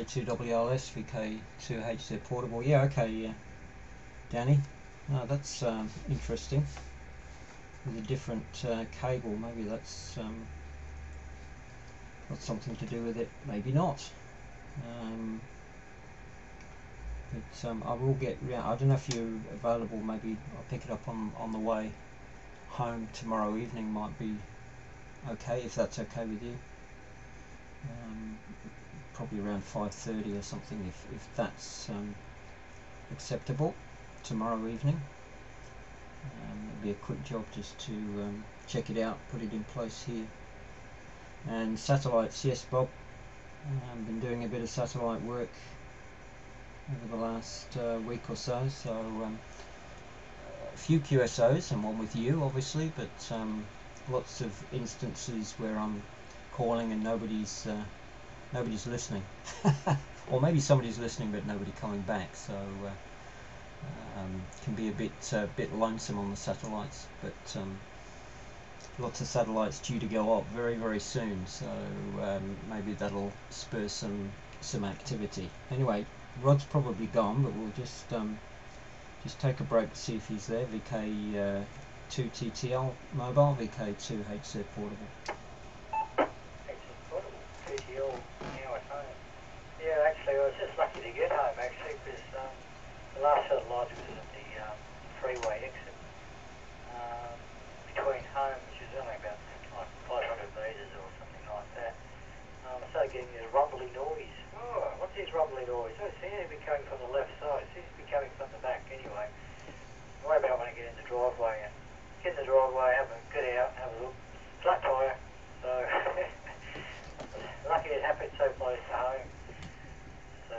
2WLS VK2HZ portable. Yeah, okay, yeah. Danny. No, that's interesting. With a different cable, maybe that's got something to do with it. Maybe not. But I will get. Yeah, I don't know if you're available. Maybe I'll pick it up on the way home tomorrow evening. Might be okay if that's okay with you. Probably around 5:30 or something, if that's acceptable tomorrow evening. It'll be a quick job just to check it out, put it in place here. And satellites, yes, Bob. Been doing a bit of satellite work over the last week or so. So a few QSOs and one with you, obviously, but lots of instances where I'm calling and nobody's listening, or maybe somebody's listening but nobody coming back. So can be a bit lonesome on the satellites, but lots of satellites due to go up very soon, so maybe that'll spur some activity. Anyway, Rod's probably gone, but we'll just take a break to see if he's there. VK2TTL mobile, VK2HZ portable. TTL now at home. Yeah, actually, I was just lucky to get home actually, because the last satellite was at the freeway exit between home, which is only about like 500 metres or something like that. I started getting this rumbly noise. Oh, what's this rumbly noise? Oh, it seems to be coming from the left side. It seems to be coming from the back anyway. What about when I get in the driveway and get in the driveway, get out, have a look, flat tyre. So lucky it happened so close to home. So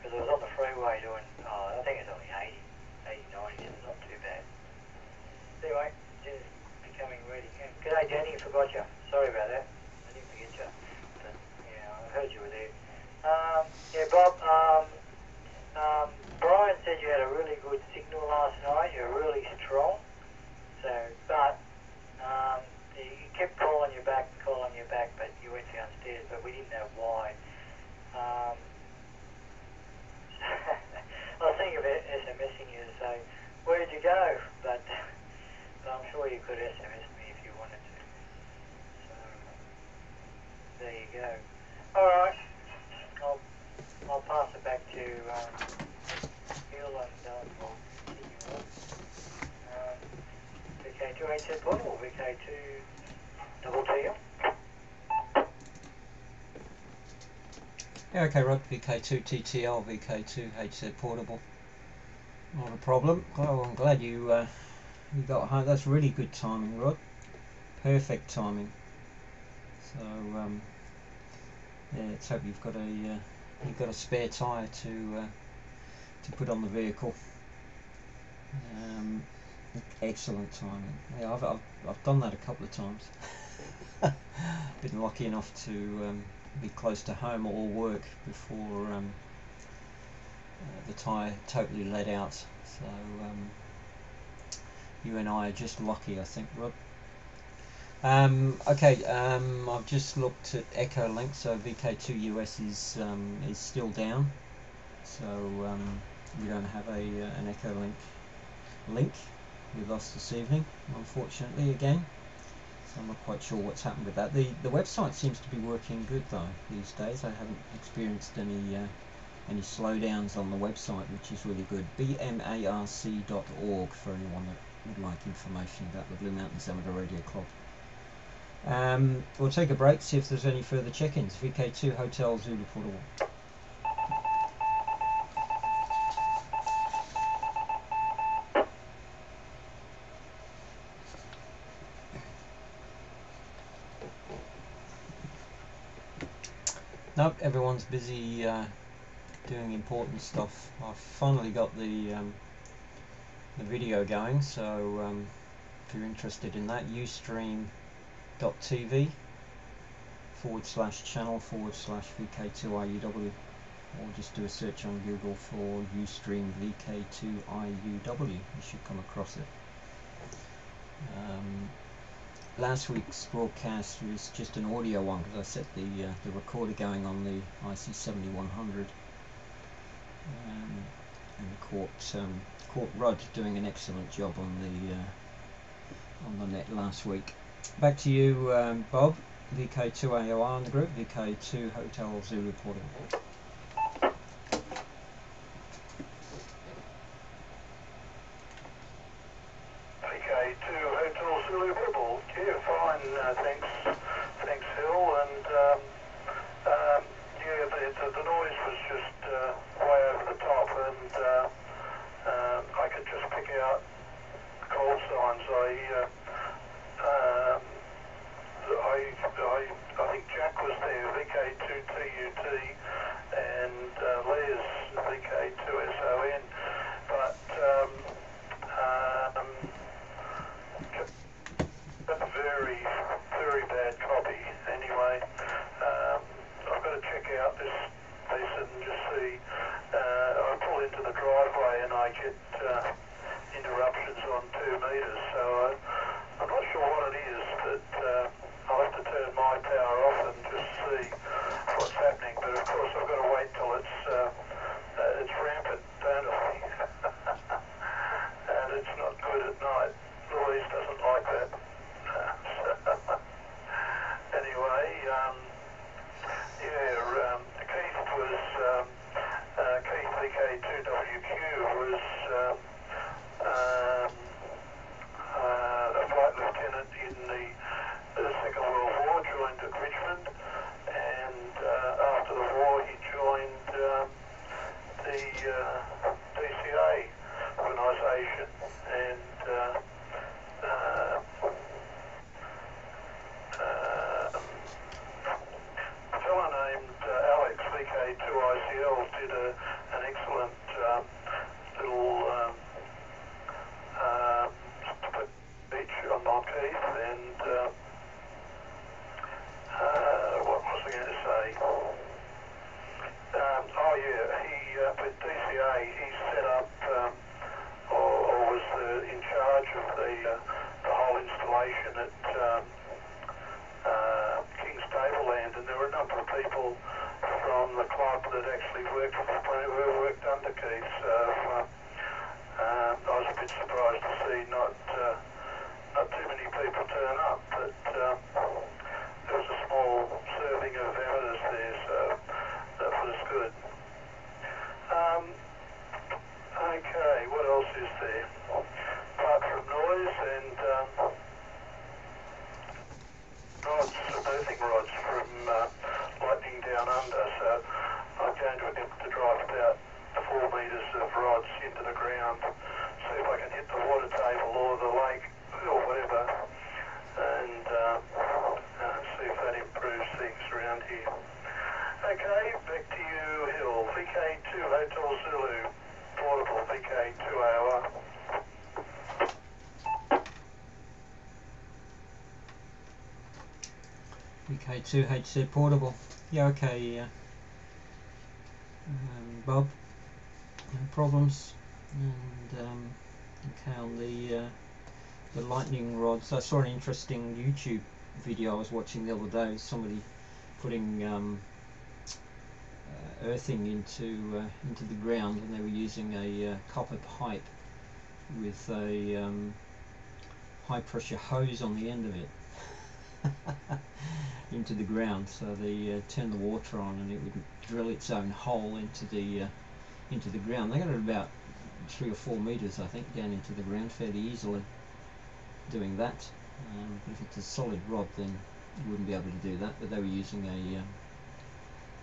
because I was on the freeway doing, I think it's only 80, 90, it's not too bad. Anyway, just becoming ready. G'day Danny, I forgot you. Sorry about that. I didn't forget you. But yeah, I heard you were there. Yeah, Bob, Brian said you had a really good signal last night. You were really strong. So, but you kept calling you back, but you went downstairs, but we didn't know why. I was thinking of SMSing you to say, where did you go? But I'm sure you could SMS me if you wanted to. So, there you go. Alright, I'll pass it back to Hill and we'll continue on. VK2HZ portable, VK2 double TL. Yeah, okay, Rod. VK2TTL, VK2HZ portable. Not a problem. Oh, I'm glad you got home. That's really good timing, Rod. Perfect timing. So yeah, let's hope you've got a spare tyre to put on the vehicle. Excellent timing. Yeah, I've done that a couple of times. Been lucky enough to be close to home or work before the tyre totally let out. So you and I are just lucky, I think, Rob. Okay, I've just looked at Echo Link, so VK2US is still down. So we don't have an Echo link with us this evening, unfortunately, again. So I'm not quite sure what's happened with that. The website seems to be working good though these days. I haven't experienced any slowdowns on the website, which is really good. BMARC.org for anyone that would like information about the Blue Mountains Amateur Radio Club. We'll take a break, see if there's any further check-ins. VK2 Hotel Zulu portable. Nope, everyone's busy doing important stuff. I've finally got the video going, so if you're interested in that, ustream.tv/channel/VK2IUW, or just do a search on Google for Ustream VK2IUW. You should come across it. last week's broadcast was just an audio one because I set the recorder going on the IC7100, and caught Rod doing an excellent job on the net last week. Back to you, Bob. VK2AOR on the group, VK2 Hotel Zulu Portable. VK2 Hotel Zulu Portable. Yeah, fine, thanks, Phil. And yeah, the noise was just way over the top, and I could just pick out call signs. I think Jack was there, VK2TUT, and Les, VK2SON, but very, very bad copy. Anyway, I've got to check out this and just see. I pull into the driveway and I get interruptions on 2 metres, so I'm not sure what it is, but I'll have to turn my power off and just see what's happening. But of course I've got to wait till it's rampant, don't I? And it's not good at night. Louise doesn't like that. Anyway, yeah, Keith was Keith VK2WQ was a flight lieutenant in the Second World War, joined at Richmond, and after the war he joined the DCA organisation, and a fellow named Alex, VK2ICL, did an excellent little speech on Keith, and what was I going to say? Oh yeah, he with DCA he set up or was in charge of the whole installation at King's Tableland, and there were a number of people from the club that actually worked under Keith. So I was a bit surprised to see not too many people turn up, but there was a small serving of amateurs there, so that was good. Okay, what else is there? Apart from noise and rods, earthing rods from lightning down under, so I'm going to attempt to drive about 4 metres of rods into the ground, see if I can hit the water table or the lake or whatever, and see if that improves things around here. Okay, back to you, Hill. VK2 Hotel Zulu, portable, VK2 AOR. VK2HZ portable. Yeah, okay, Bob. No problems. And okay, on the lightning rods, I saw an interesting YouTube video I was watching the other day. Somebody putting earthing into the ground, and they were using a copper pipe with a high pressure hose on the end of it into the ground. So they turned the water on, and it would drill its own hole into the ground. They got it about 3 or 4 meters, I think, down into the ground fairly easily doing that. But if it's a solid rod, then you wouldn't be able to do that. But they were using a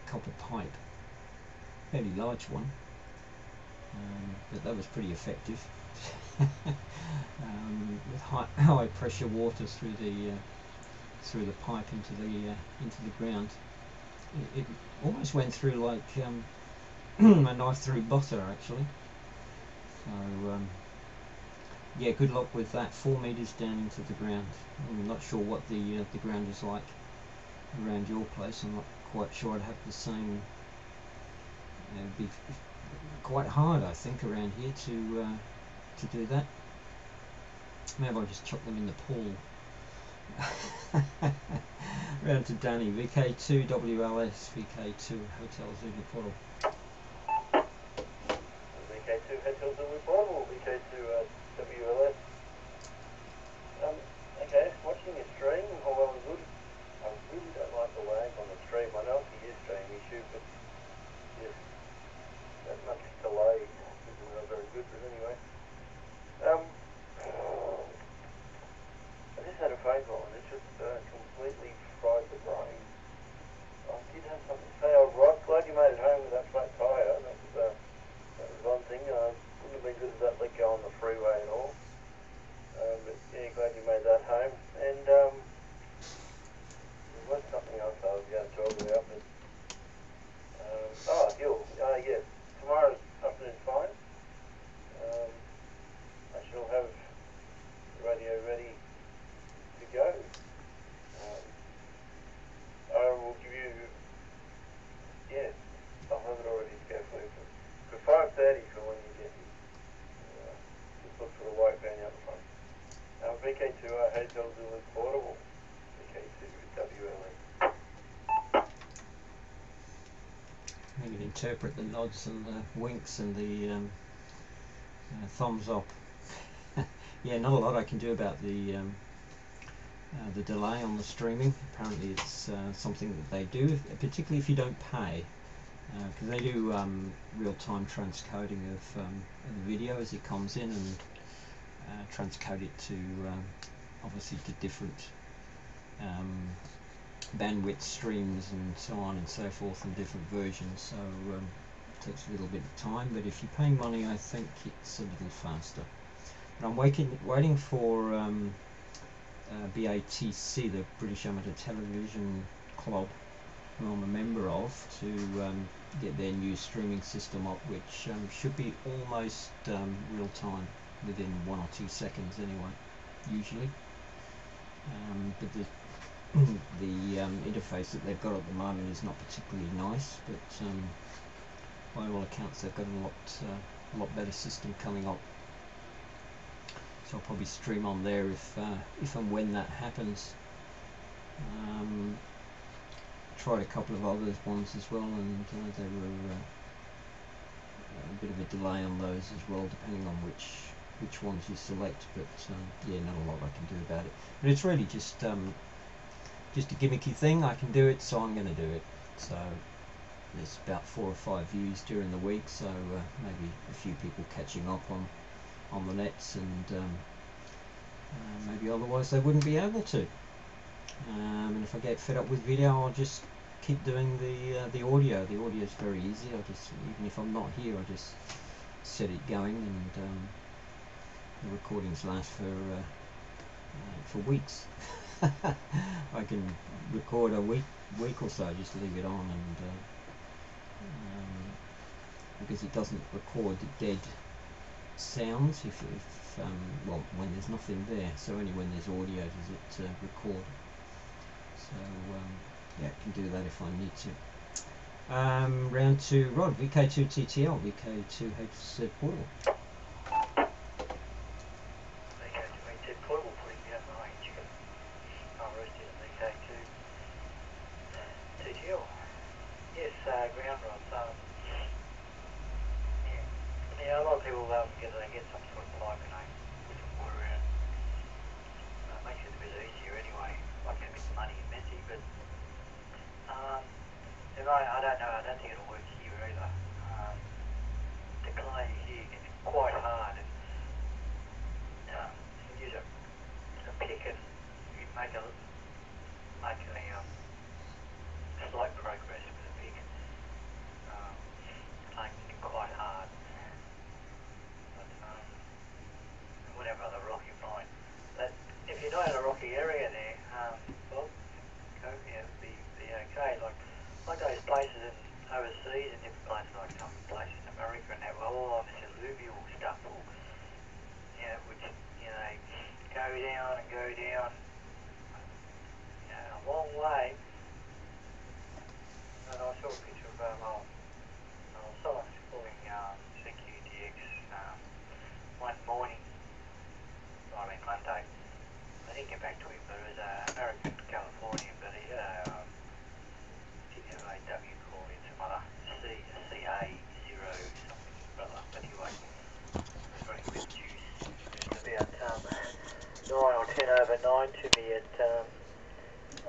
copper pipe, fairly large one, but that was pretty effective. With high pressure water through the pipe into the ground. It almost went through like a knife through butter, actually. So yeah, good luck with that. 4 meters down into the ground. I'm not sure what the ground is like around your place. I'm not quite sure. I'd have the same. It'd be quite hard, I think, around here to do that. Maybe I'll just chuck them in the pool Round to Danny, VK2 WLS, VK2 Hotel Zulu Portal. VK2 Hotel Zulu Portable, VK2 WLS. Okay, watching your stream, all well and good. I really don't like the lag on the stream. I know it's a Ustream issue, but yes, that much delay is not very good, but anyway. I just had a phone call and it just completely fried the brain. I did have something to say. I was right glad you made it home with that flat tyre. That was one thing. Wouldn't have been good as that let go on the freeway and all. But yeah, glad you made that home. And there was something else I was going to talk about, but Hill. Yeah, tomorrow's afternoon's fine. I shall have the radio ready to go. I will give you, I'll have it already to go for 5:30 for when you get here. Just look for the white van out the front. VK2 Hotel Zulu Portable, VK2 WLE. You can interpret the nods and the winks and the thumbs up. Yeah, not a lot I can do about the delay on the streaming. Apparently it's something that they do, particularly if you don't pay, because they do real-time transcoding of the video as it comes in, and transcode it to obviously to different bandwidth streams and so on and so forth, and different versions, so it takes a little bit of time, but if you pay money I think it's a little faster. But I'm waiting for BATC, the British Amateur Television Club, who I'm a member of, to get their new streaming system up, which should be almost real time, within 1 or 2 seconds anyway, usually. But the interface that they've got at the moment is not particularly nice, but by all accounts they've got a lot better system coming up. So I'll probably stream on there if and when that happens. Tried a couple of other ones as well, and there were a bit of a delay on those as well, depending on which ones you select. But yeah, not a lot I can do about it. But it's really just a gimmicky thing. I can do it, so I'm going to do it. So there's about 4 or 5 views during the week, so maybe a few people catching up on the nets, and maybe otherwise they wouldn't be able to. And if I get fed up with video, I'll just keep doing the audio. The audio is very easy. I just, even if I'm not here, I just set it going, and the recordings last for weeks. I can record a week or so, just leave it on, and because it doesn't record dead sounds if well, when there's nothing there, so only when there's audio does it record. So yeah, I can do that if I need to. Round to Rod, VK2 TTL, VK2 HZ Portal. VK2 HZ Portable, putting down the range. I'm resting at VK2 TTL. Yes, ground rods. Yeah, a lot of people get some sort of pipe and they put some water in it. Makes it a bit easier anyway. Like a bit muddy and messy, but and I don't know. I don't think it'll work here either. The clay here gets quite hard, and you use a pick and you make a slight progress with a pick. Clay can get quite hard. Whatever other rock you find. But if you're not in a rocky area there, well, it'd be okay. Like those places overseas and different places, like some places in America and that, well, this alluvial stuff will, which, go down and go down, a long way. And I saw a picture of someone pulling CQDX one morning. Monday. I didn't get back to him, but it was line to me at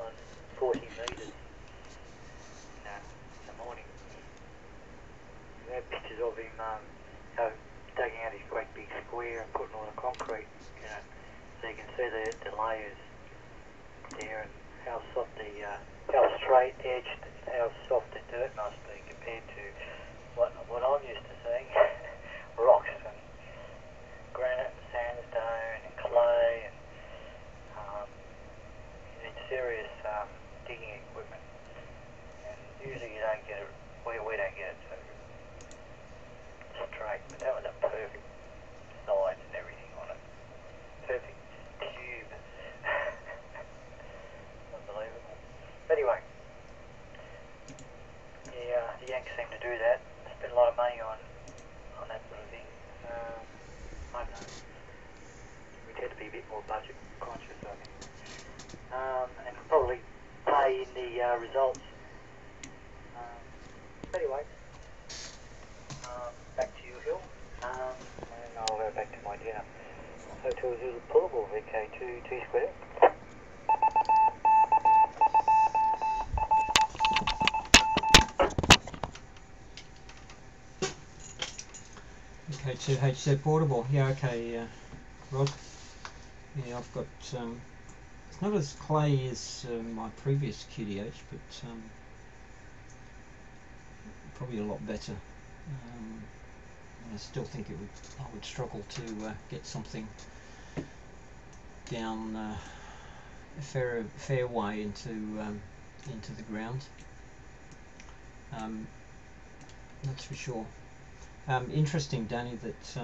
on 40 metres in the morning. We had pictures of him digging out his great big square and putting all the concrete, so you can see the layers there and how soft how straight edged, how soft the dirt must be compared to what I'm used to seeing. Rocks and granite and sandstone and clay and you need serious digging equipment, and usually you don't get it, we don't get it so straight, but that was a perfect size and everything on it, perfect cube. Unbelievable. Anyway, the Yanks seem to do that, spend a lot of money on that sort of thing. I don't know. We tend to be a bit more budget conscious, I think. And probably pay in the results. Anyway, back to you, Hill. And I'll go back to my dinner. Hotel Zulu Pullable, VK2 T square. Okay, 2HZ portable. Yeah, okay, Rod. Yeah, I've got. It's not as clay as my previous QDH, but probably a lot better. I still think I would struggle to get something down a fair way into the ground. That's for sure. Interesting, Danny, that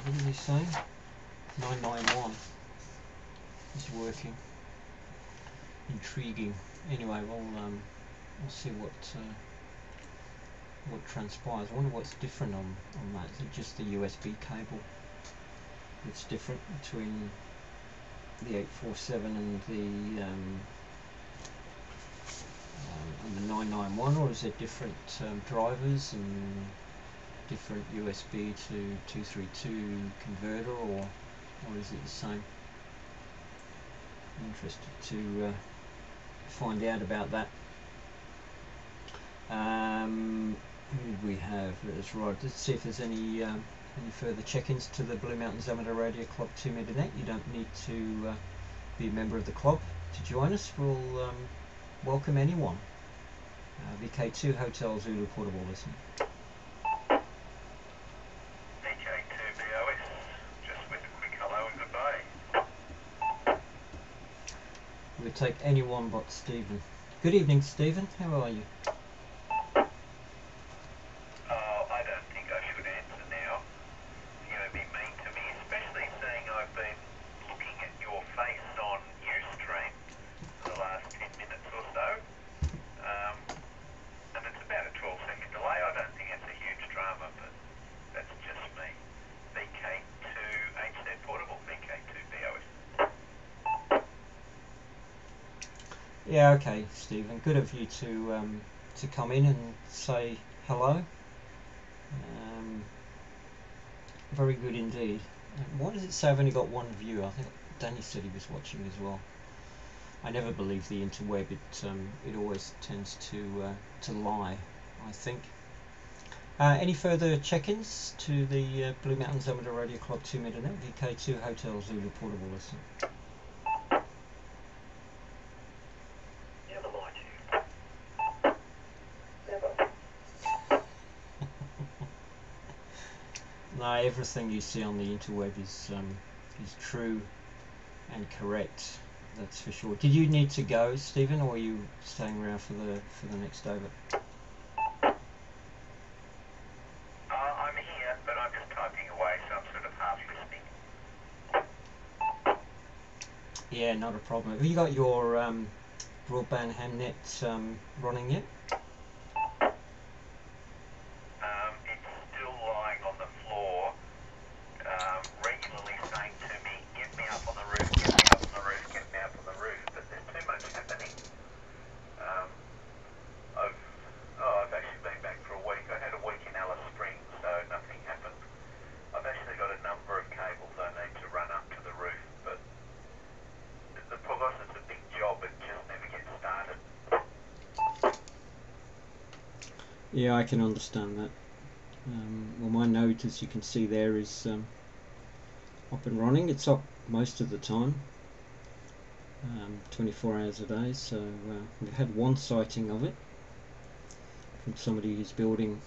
what did he say? 991 is working. Intriguing. Anyway, we'll see what transpires. I wonder what's different on that. Is it just the USB cable that's different between the 847 and the 991, or is it different drivers and different USB to 232 converter, or is it the same? I'm interested to find out about that. Who did we have? That's right. Let's see if there's any further check-ins to the Blue Mountains Amateur Radio Club 2 Meter Net. You don't need to be a member of the club to join us. We'll welcome anyone. VK2 Hotel Zulu portable listening. VK2 BOS, just with a quick hello and goodbye. We'll take anyone but Stephen. Good evening, Stephen. How are you? I don't think I should answer now. You're going to be mean to me, especially seeing I've been looking at your face on Ustream for the last 10 minutes or so. And it's about a 12-second delay. I don't think it's a huge drama, but that's just me. VK2 HZ Portable, VK2 BOS. Yeah, okay, Stephen. Good of you to come in and say hello. Very good indeed. Why does it say I've only got one viewer? I think Danny said he was watching as well. I never believe the interweb. It always tends to lie, I think. Any further check-ins to the Blue Mountains Amateur Radio Club 2 Meter Net, VK2 Hotel Zulu portable listen? Never mind you. Never. No, everything you see on the interweb is true and correct. That's for sure. Did you need to go, Stephen, or are you staying around for the next over? I'm here, but I'm just typing away, so I'm sort of half listening. Yeah, not a problem. Have you got your broadband hamnet running yet? It's still lying on the floor, regularly saying to me, get me up on the roof, get me up on the roof, get me up on the roof, but there's too much happening. I've actually been back for a week. I had a week in Alice Springs, so nothing happened. I've actually got a number of cables Yeah, I can understand that. Well, my node, as you can see there, is up and running. It's up most of the time, 24 hours a day. So we've had one sighting of it from somebody who's building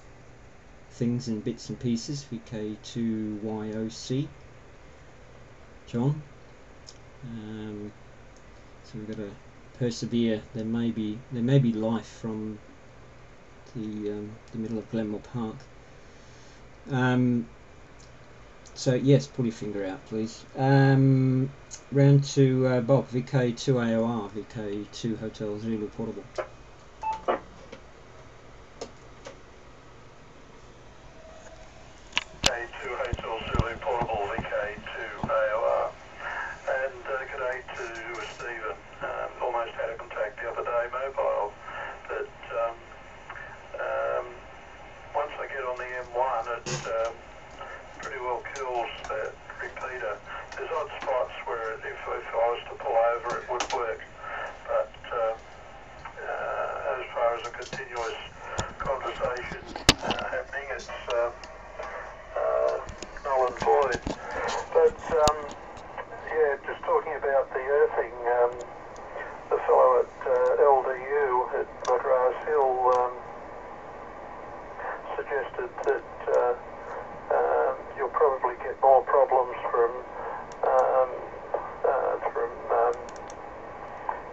things in bits and pieces. VK2YOC, John. So we've got to persevere. There may be life from the middle of Glenmore Park. So yes, pull your finger out, please. Round to Bob, VK2AOR, VK2 Hotel Zulu Portable. VK2 Hotel Zulu Portable, VK2 AOR. And g'day to Stephen. Almost had a contact the other day, mobile, but once I get on the M1, it pretty well kills that repeater. There's odd spots where if I was to pull over, it would work, but as far as a continuous conversation happening, it's null and void. But yeah, just talking about the earthing, the fellow at LDU at Madras Hill suggested that you'll probably get more problems from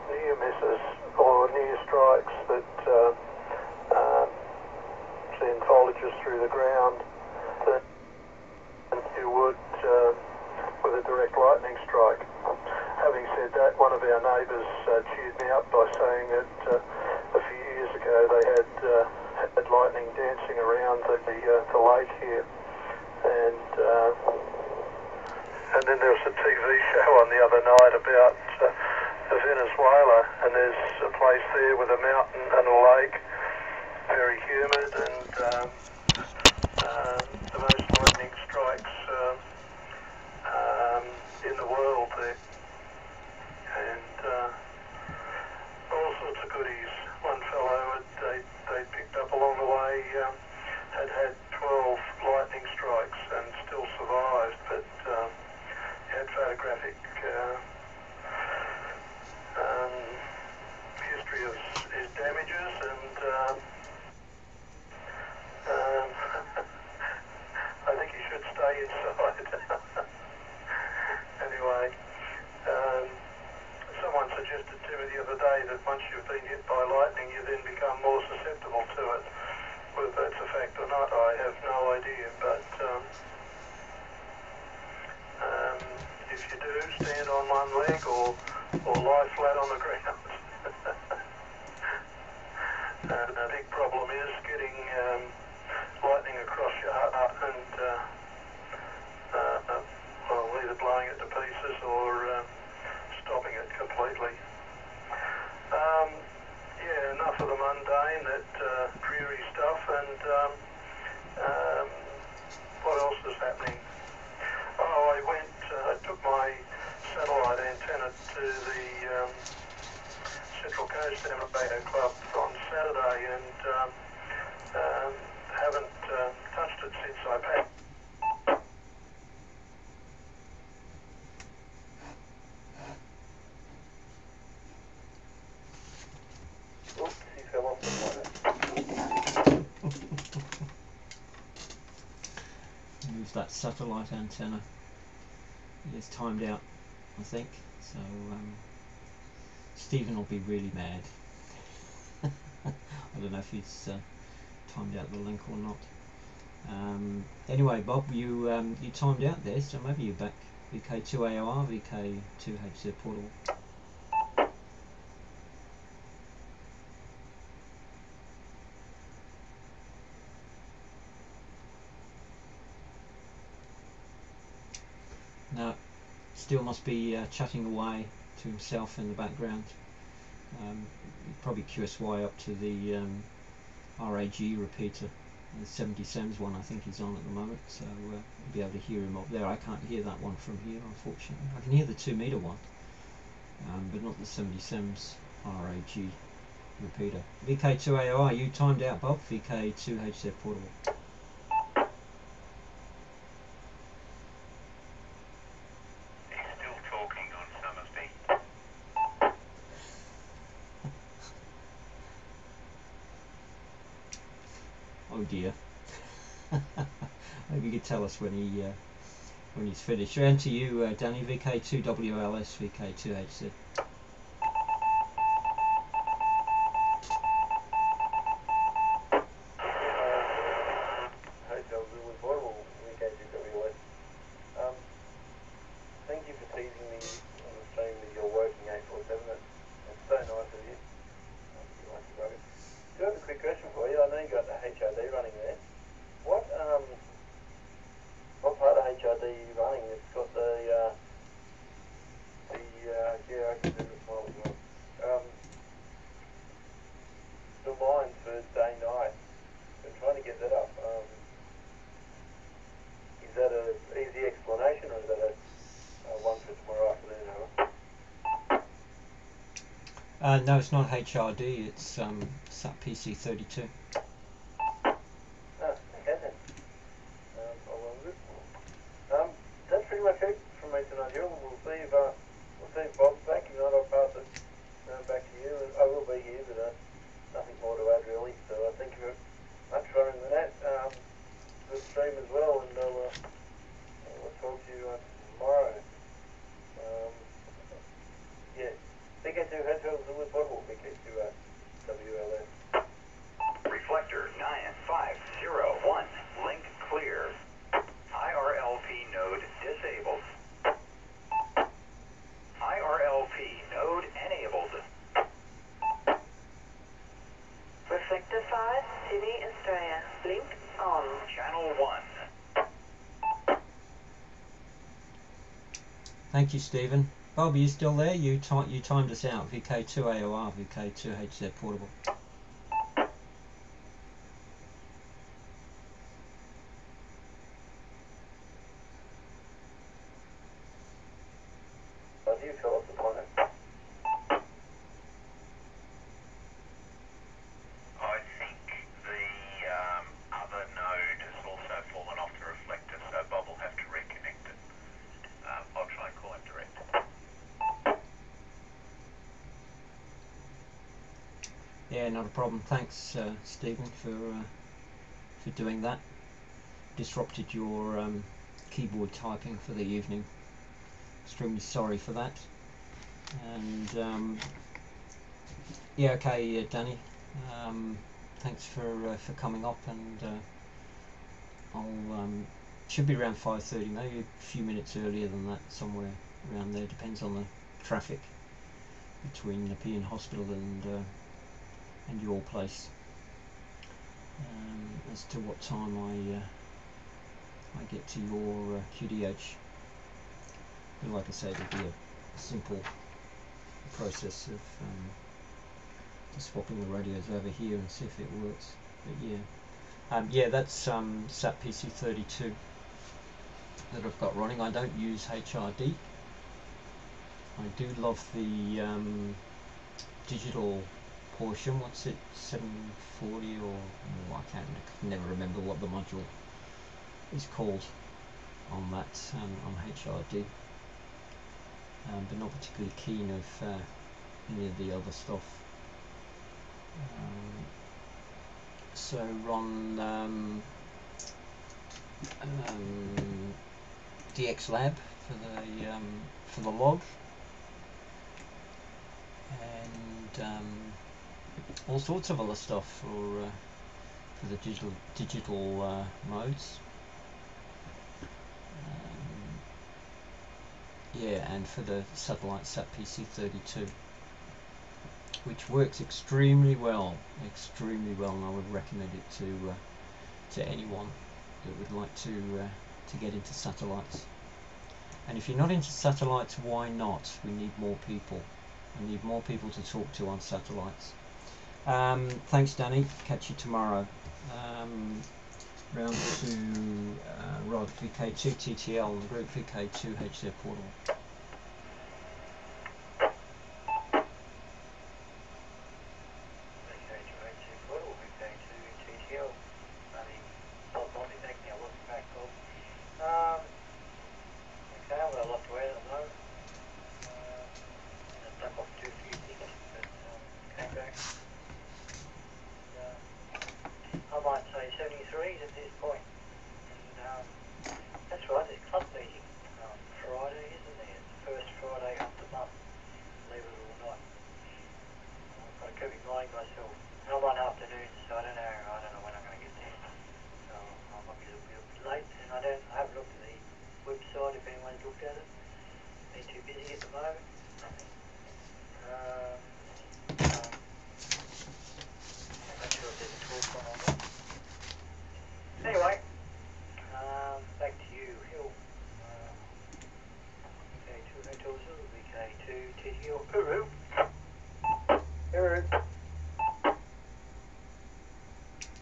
near misses or near strikes that send foliages through the ground than you would with a direct lightning strike. Having said that, one of our neighbours cheered me up by saying that a few years ago they had lightning dancing around the lake here, and then there was a TV show on the other night about Venezuela, and there's a place there with a mountain and a lake, very humid, and the most lightning strikes in the world there, and all sorts of goodies. One fellow they picked up along the way had 12 lightning strikes and still survived, but had photographic history of his damages, and I think he should stay inside. Anyway, someone suggested to me the other day that once you've been hit by lightning, you then become more susceptible to it. Whether that's a fact or not, I have no idea, but if you do, stand on one leg or lie flat on the ground. And a big problem is getting lightning across your heart and well, either blowing it to pieces or stopping it completely. Yeah, enough of the mundane, that dreary stuff, and what else is happening? Oh, I took my satellite antenna to the Central Coast Amateur Club on Saturday, and haven't touched it since I packed. Oops, he fell off the planet. Use that satellite antenna. It's timed out, I think. So Stephen will be really mad. I don't know if he's timed out the link or not. Anyway, Bob, you timed out there, so maybe you're back. VK2AOR, VK2HZ Portable. Now, still must be chatting away to himself in the background. Probably QSY up to the RAG repeater. The 70 SEMS one I think he's on at the moment, so you'll be able to hear him up there. I can't hear that one from here, unfortunately. I can hear the 2 meter one, but not the 70 SEMS RAG. repeater. VK2AOR, you timed out, Bob. VK2HZ portable. He's still talking on Summersby. Oh dear. Maybe you could tell us when he's finished. And to you, Danny. VK2WLS, VK2HZ. Hotel Zulu Portable, VK2WLS. Thank you for teasing me on the stream with your working 847. It's so nice of you. You lucky bugger. Do have a quick question for you. I know you got the HRD running there. What part of HRD are you running? It's got yeah, I can do this one as well. The lines for day night. Been trying to get that up. Is that an easy explanation, or is that a one for tomorrow afternoon? No, it's not HRD. It's SAP PC32. Okay then. That's pretty much it from me tonight, Jill. We'll see if Bob's back. If not, I'll pass it back to you. I will be here, but nothing more to add really. So thank you very much for running that. Good stream as well, and I'll talk to you tomorrow. Yeah, VK2 Hotel Zulu Portable, VK2 WLS. Reflector 9501, link clear. IRLP node disabled. IRLP node enabled. Reflector 5, Sydney, Australia. Link on. Channel 1. Thank you, Stephen. Bob, are you still there? You timed us out. VK2AOR, VK2HZ portable. Do you fill up the planet? I think the other node has also fallen off the reflector, so Bob will have to reconnect it. I'll try and call him direct. Yeah, not a problem. Thanks, Stephen, for doing that. Disrupted your keyboard typing for the evening. Extremely sorry for that. And yeah, okay, Danny. Thanks for coming up, and I'll should be around 5:30, maybe a few minutes earlier than that, somewhere around there. Depends on the traffic between Nepean Hospital and your place, as to what time I get to your QDH. And like I say, it'll be a simple process of just swapping the radios over here and see if it works. But yeah, that's SAP PC32 that I've got running. I don't use HRD. I do love the digital portion. What's it, 740 or I can never remember what the module is called on that, on HRD. But not particularly keen of any of the other stuff. So on DX Lab for the log, and all sorts of other stuff for the digital modes. Yeah, and for the satellite SAP PC32, which works extremely well, and I would recommend it to anyone that would like to get into satellites. And if you're not into satellites, why not? We need more people. We need more people to talk to on satellites. Thanks, Danny. Catch you tomorrow. Round to Rod, VK2 TTL, and the group VK2 HZ portal. threes at this point. And that's right, there's club meeting on Friday, isn't there? It's the first Friday of the month, believe it or not. I've got to keep reminding myself. I'm on afternoons, so I don't know when I'm going to get there. So I might be a little bit late, and I haven't looked at the website if anyone's looked at it. Been too busy at the moment. I'm not sure if there's a talk on or not. Anyway, back to you, Hill. VK2 Hotel Zulu, VK2 TTL. Uru. Uru.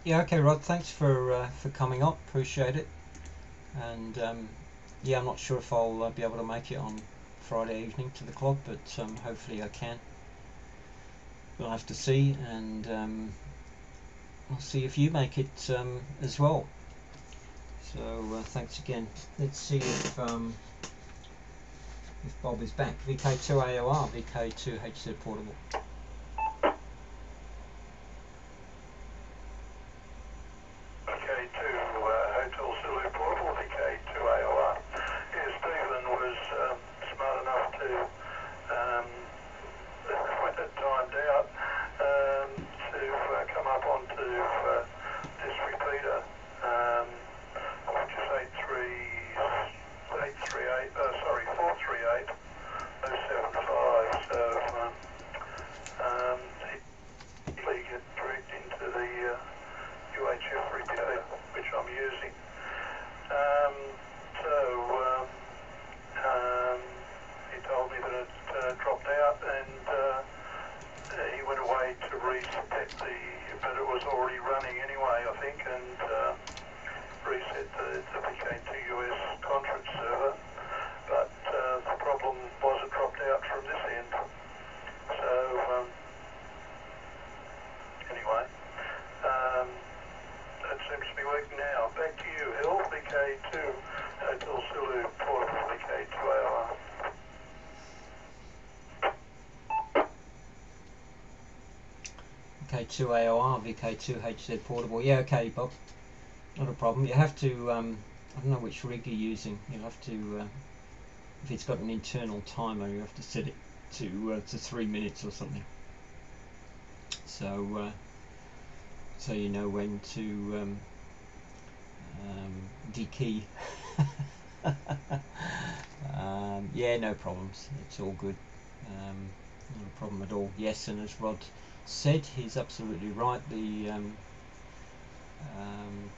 Yeah, okay, Rod. Thanks for coming up. Appreciate it. And yeah, I'm not sure if I'll be able to make it on Friday evening to the club, but hopefully I can. We'll have to see, and I'll see if you make it as well. So thanks again. Let's see if Bob is back. VK2 AOR, VK2 HZ Portable. VK2 Hotel Zulu Portable, VK2 AOR. Yeah, Stephen was smart enough to, when it timed out, to come up onto this repeater, which is 438 075. So he get direct into the UHF repeater, which I'm using. He told me that it dropped out, and he went away to reset but it was already running anyway, I think, and reset the VK2 US conference server. But the problem was it dropped out from this end. So anyway, that seems to be working now. Back to you, Hill. VK2 Hotel Zulu Portable, VK2 AOR. VK2 AOR, VK2 HZ Portable. Yeah, okay, Bob. Not a problem. You have to, I don't know which rig you're using. You'll have to, if it's got an internal timer, you have to set it to 3 minutes or something. So, so you know when to dekey. Yeah, no problems. It's all good. Not a problem at all. Yes, and as Rod said, he's absolutely right. The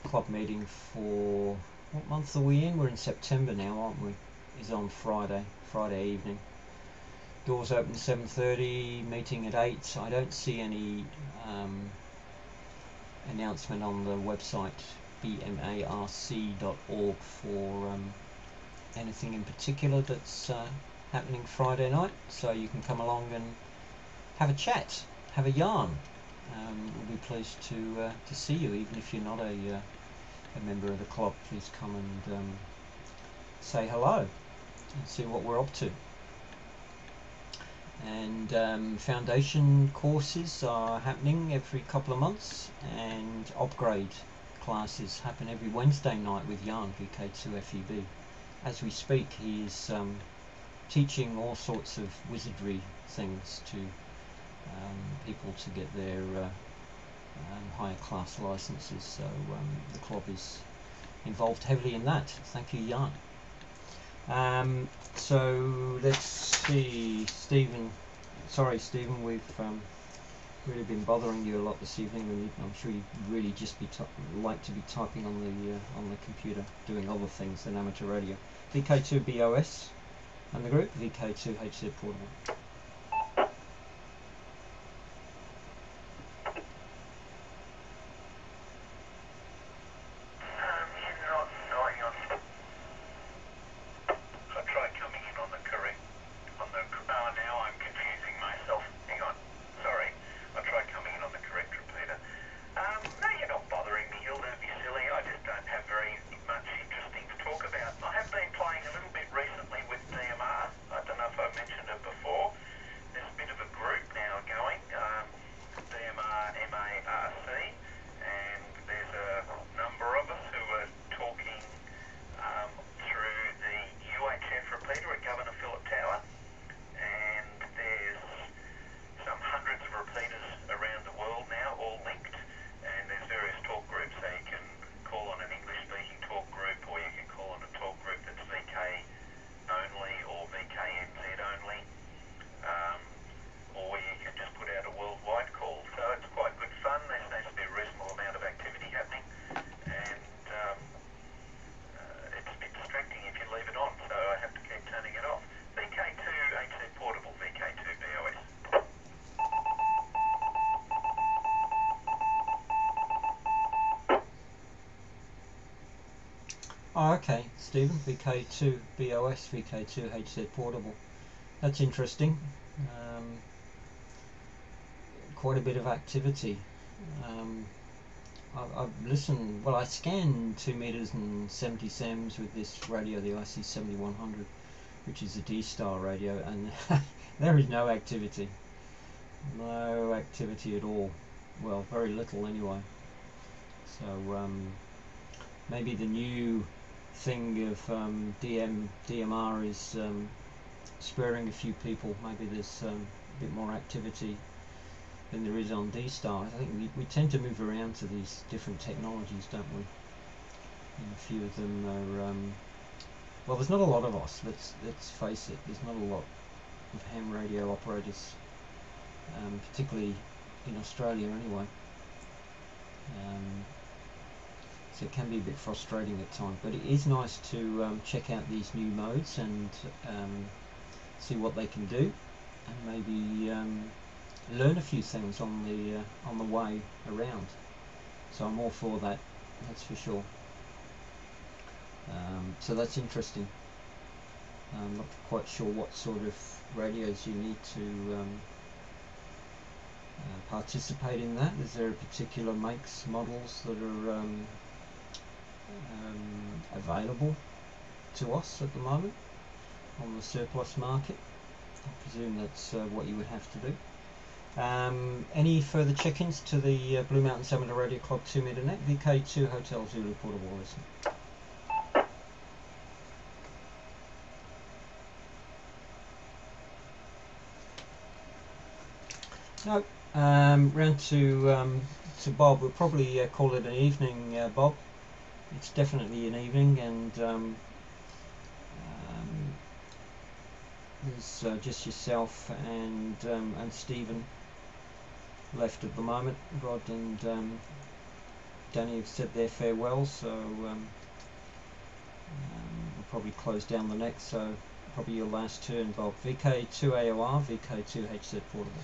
club meeting for, what month are we in? We're in September now, aren't we? Is on Friday evening. Doors open 7:30, meeting at 8. I don't see any announcement on the website BMARC.org for anything in particular that's happening Friday night, so you can come along and have a chat, have a yarn. We'll be pleased to see you, even if you're not a member of the club. Please come and say hello and see what we're up to. And foundation courses are happening every couple of months, and upgrade classes happen every Wednesday night with Jan, VK2 FEB. As we speak, he is teaching all sorts of wizardry things to people to get their higher class licenses, so the club is involved heavily in that. Thank you, Jan. So let's see, Stephen. Sorry, Stephen, we've really been bothering you a lot this evening. I'm sure you really just like to be typing on the computer, doing other things than amateur radio. VK2 BOS and the group VK2 HZ Portable. BMARC, and there's a number Oh, okay, Stephen. VK2 BOS, VK2 HZ portable. That's interesting. Quite a bit of activity. I've listened. Well, I scanned 2 meters and 70 sems with this radio, the IC7100, which is a D-star radio, and there is no activity. No activity at all. Well, very little anyway. So maybe the new thing of DMR is spurring a few people. Maybe there's a bit more activity than there is on D-Star. I think we tend to move around to these different technologies, don't we? And a few of them are well, there's not a lot of us, let's face it. There's not a lot of ham radio operators, particularly in Australia anyway. So it can be a bit frustrating at times, but it is nice to check out these new modes and see what they can do, and maybe learn a few things on the way around. So I'm all for that, that's for sure. So that's interesting. I'm not quite sure what sort of radios you need to participate in that. Is there particular makes, models that are available to us at the moment on the surplus market? I presume that's what you would have to do. Any further check-ins to the Blue Mountain Salmon Radio Club 2 meter net? VK2 Hotel Zulu portable listen. No. Round to Bob. We'll probably call it an evening, Bob. It's definitely an evening, and there's just yourself and Stephen left at the moment. Rod and Danny have said their farewells, so we'll probably close down the next. So probably your last turn, Bob. VK2 AOR, VK2 HZ portable.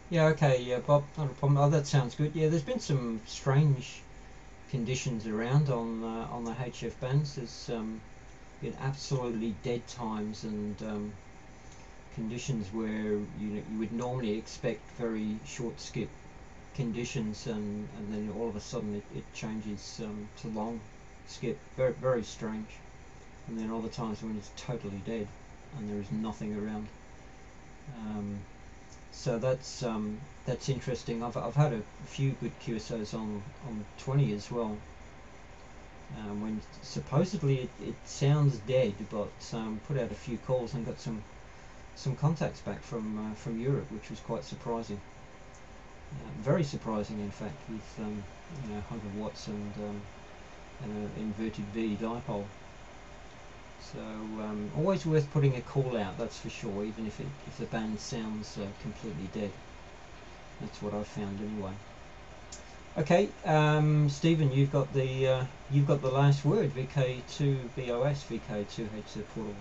Yeah, okay, yeah, Bob, not a problem. Oh, that sounds good. Yeah, there's been some strange conditions around on the HF bands. There's been absolutely dead times and conditions where you would normally expect very short skip conditions, and then all of a sudden it changes to long skip. Very, very strange. And then other times when it's totally dead and there is nothing around. So that's interesting. I've had a few good QSOs on 20 as well. when supposedly it sounds dead, but put out a few calls and got some contacts back from Europe, which was quite surprising. Very surprising, in fact, with 100 watts and an inverted V dipole. So always worth putting a call out, that's for sure, even if the band sounds completely dead. That's what I've found anyway. Okay, Stephen, you've got the last word. VK2 BOS, VK2 headset portable.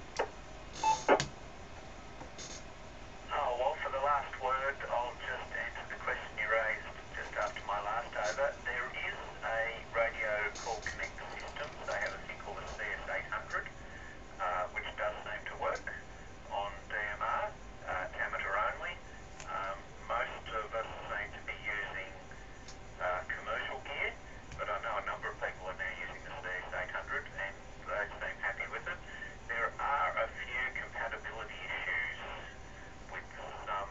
Oh, well, for the last word, I'll just answer the question you raised just after my last over. There is a radio called Connect Systems. They have a thing called a CS800, which does seem to work on DMR, amateur only. Most of us seem to be using commercial gear, but I know a number of people are now using the CS800 and they seem happy with it. There are a few compatibility issues with some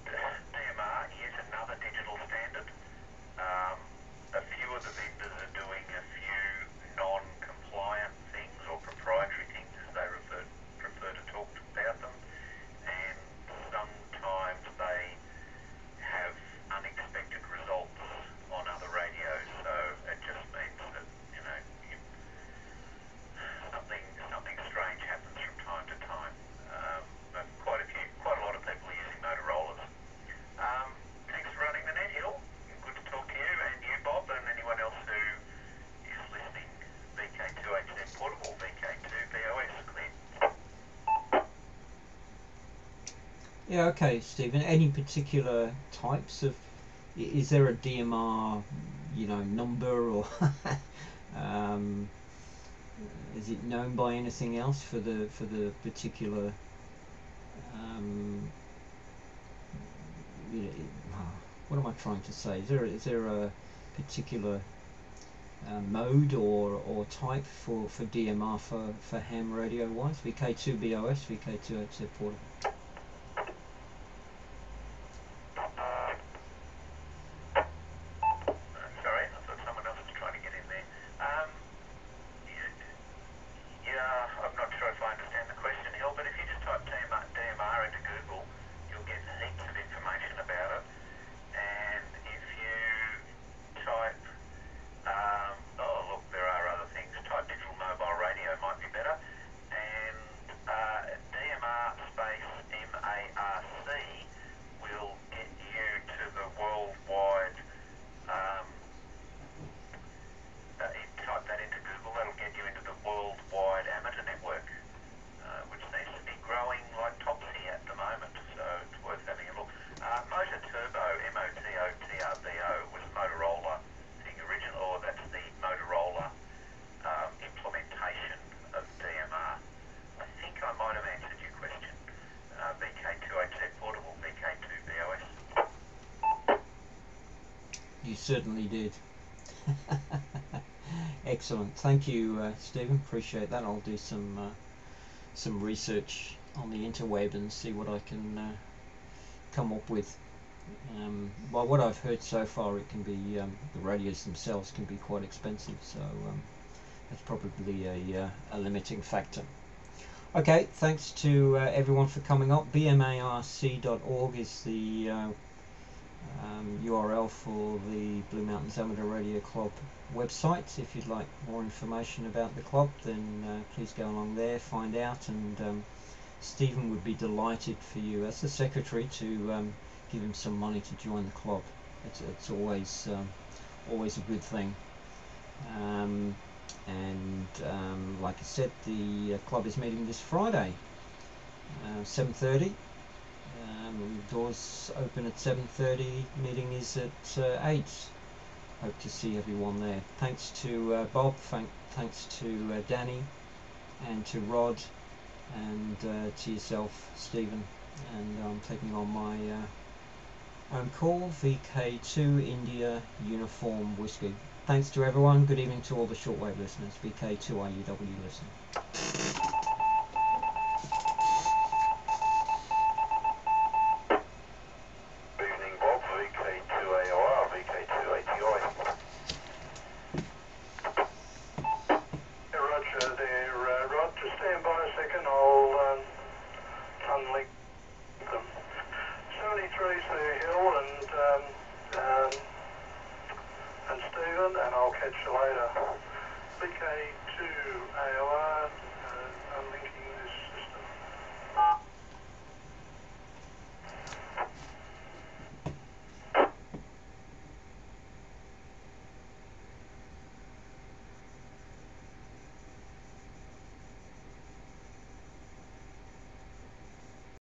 DMR, yet another digital standard. A few of the vendors are doing a few non-compliant things or proprietary things, as they prefer to talk about them, and sometimes they have unexpected results on other radios. So it just means that something strange happens from time to time. But quite a lot of people are using Motorola's. Thanks for running the net, Hill. Good to talk to you, and you, Bob, and anyone else who is listening. VK2HZ portable, VK2 BOS, clear. Yeah, okay, Stephen. Any particular types of? Is there a DMR, number, or is it known by anything else for the particular? What am I trying to say? Is there a particular mode or type for DMR for ham radio wise? VK2 BOS, VK2 headset portable. Sorry, I thought someone else was trying to get in there. Yeah, I'm not sure if I understand the question, Hill, but if you just type DMR into Google, you'll get heaps of information about it. And if you type, look, there are other things. Type digital mobile radio might be better. And DMR space MARC will get you to the worldwide. Type that into Google, that'll get you into the worldwide amateur network, which seems to be growing like topsy at the moment, so it's worth having a look. Motor Turbo, MOTOTRBO, was Motorola thing original, or that's the Motorola implementation of DMR. I think I might have answered your question. VK2HZ portable, VK2 BOS. You certainly did. Excellent. Thank you, Stephen. Appreciate that. I'll do some research on the interweb and see what I can come up with. By what I've heard so far, it can be the radios themselves can be quite expensive, so that's probably a limiting factor. Okay, thanks to everyone for coming up. BMARC.org is the URL for the Blue Mountains Amateur Radio Club website. If you'd like more information about the club, then please go along there, find out, and Stephen would be delighted for you as the secretary to give him some money to join the club. It's always a good thing. Like I said, the club is meeting this Friday, 7:30. Doors open at 7:30. Meeting is at 8. Hope to see everyone there. Thanks to Bob. Thanks to Danny, and to Rod, and to yourself, Stephen. And I'm taking on my own call, VK2 India Uniform Whiskey. Thanks to everyone. Good evening to all the shortwave listeners. VK2 IUW listening. Evening, Bob. VK2AOR, VK2ATI. for you, Hill and Stephen, and I'll catch you later. BK2 AOR.